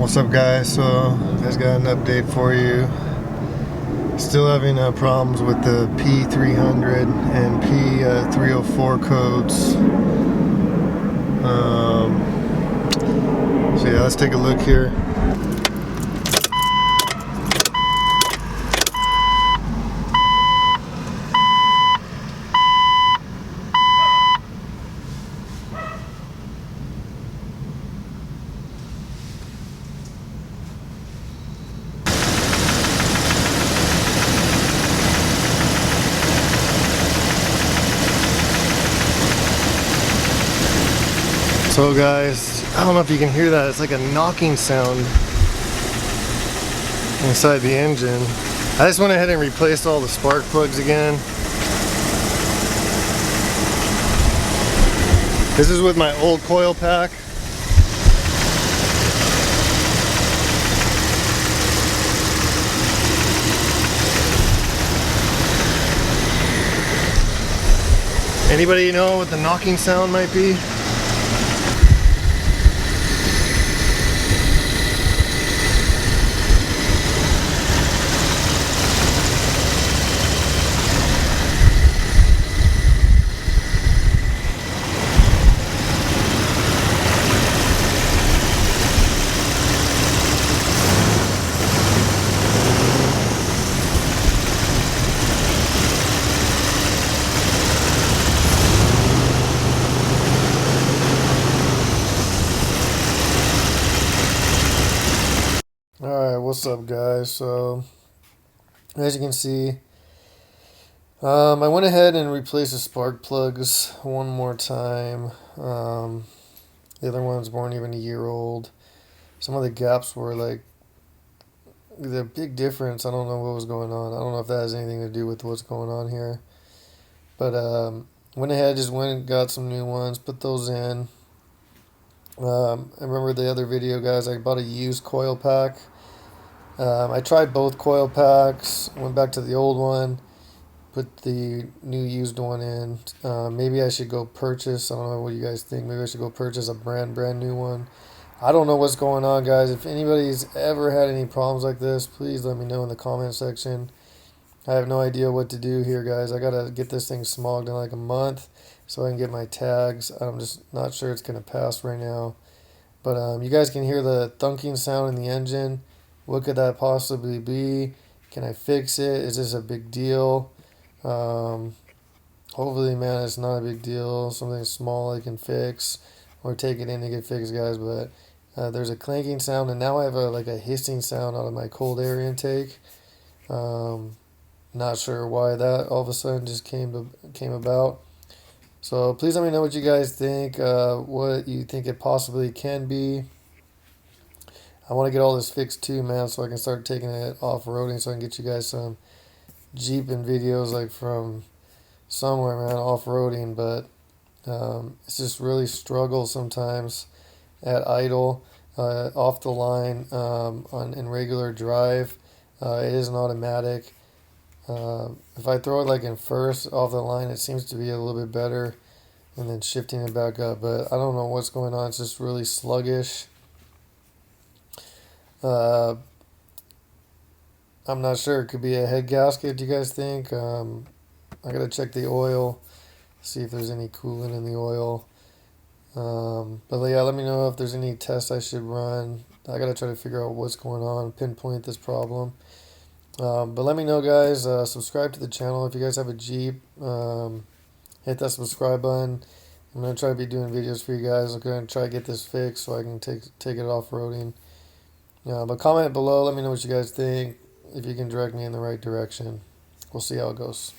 What's up, guys? So guys, got an update for you. Still having problems with the P0300 and P0304 codes. So yeah, let's take a look here. So guys, I don't know if you can hear that. It's like a knocking sound inside the engine. I just went ahead and replaced all the spark plugs again. This is with my old coil pack. Anybody know what the knocking sound might be? Alright, what's up, guys? So as you can see, I went ahead and replaced the spark plugs one more time. The other ones weren't even a year old. Some of the gaps were like the big difference. I don't know what was going on. I don't know if that has anything to do with what's going on here. But went ahead, just went and got some new ones, put those in. I remember the other video, guys, I bought a used coil pack. I tried both coil packs, went back to the old one, put the new used one in. Maybe I should go purchase, I don't know what you guys think, maybe I should go purchase a brand new one. I don't know what's going on, guys. If anybody's ever had any problems like this, please let me know in the comment section. I have no idea what to do here, guys. I gotta get this thing smogged in like a month so I can get my tags. I'm just not sure it's gonna pass right now. But you guys can hear the thunking sound in the engine. What could that possibly be? Can I fix it? Is this a big deal? Hopefully, man, it's not a big deal. Something small I can fix or take it in to get fixed, guys. But there's a clanking sound, and now I have like a hissing sound out of my cold air intake. Not sure why that all of a sudden just came about. So please let me know what you guys think. What you think it possibly can be. I want to get all this fixed too, man, so I can start taking it off-roading, so I can get you guys some Jeeping videos like from somewhere, man, off-roading. But it's just really struggle sometimes at idle, off the line, in regular drive. It is an automatic. If I throw it like in first off the line, it seems to be a little bit better, and then shifting it back up. But I don't know what's going on. It's just really sluggish. I'm not sure. It could be a head gasket. Do you guys think? I gotta check the oil, see if there's any coolant in the oil. But yeah, let me know if there's any tests I should run. I gotta try to figure out what's going on, pinpoint this problem. But let me know, guys. Subscribe to the channel if you guys have a Jeep. Hit that subscribe button. I'm gonna try to be doing videos for you guys. I'm gonna try to get this fixed so I can take it off-roading. But comment below. Let me know what you guys think. If you can direct me in the right direction. We'll see how it goes.